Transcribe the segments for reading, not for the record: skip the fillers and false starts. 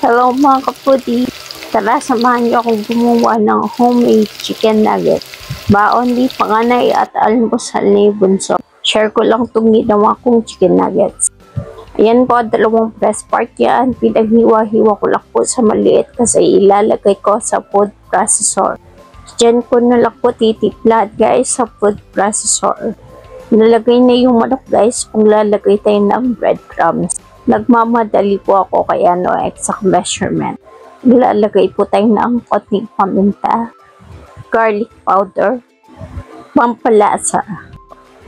Hello mga kapudi, tara samahan niyo akong gumawa ng homemade chicken nugget. Baon di panganay at almusal ni Bunso. Share ko lang itong ginawa kong chicken nuggets. Ayan po, 2 press part yan. Pinaghiwa-hiwa ko lang po sa maliit kasi ilalagay ko sa food processor. Diyan ko na lang po titipla guys sa food processor. Nalagay na yung manok guys, kung lalagay tayo ng breadcrumbs. Nagmamadali po ako kaya no exact measurement. Ilalagay po tayo ng konting paminta, garlic powder, pampalasa,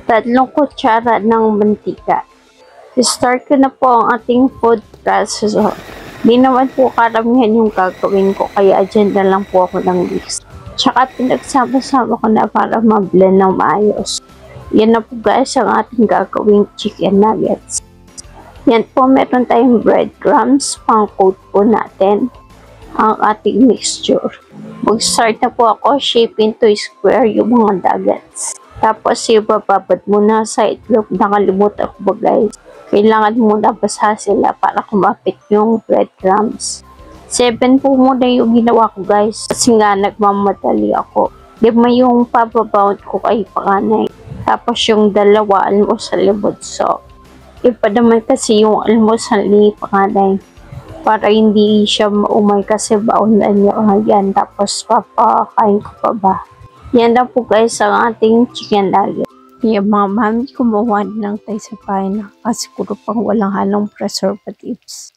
3 kutsara ng mantika. I-start ko na po ang ating food processor. Di naman po karamihan yung gagawin ko kaya dyan na lang po ako ng mix. Tsaka pinagsama-sama ko na para ma-blend ng maayos. Yan na po guys ang ating gagawing chicken nuggets. Yan po, meron tayong breadcrumbs, pang-coat po natin ang ating mixture. Mag-start na po ako, shape into square yung mga nuggets. Tapos, ibababad muna sa itlog. Nakalimutan ko ba guys? Kailangan muna basa sila para kumapit yung breadcrumbs. 7 po muna yung ginawa ko guys. Kasi nga, nagmamadali ako. 5 yung papabound ko kay panganay. Tapos yung 2, almusal ni Bunso. Iba naman kasi yung almusal ni panganay para hindi siya maumay kasi baon na niya yan, tapos papakain ko pa ba. Yan na po guys ang ating chicken nugget. Yung mga mami kumuha lang tayo sa pain kasi siguro pang walang halong preservatives.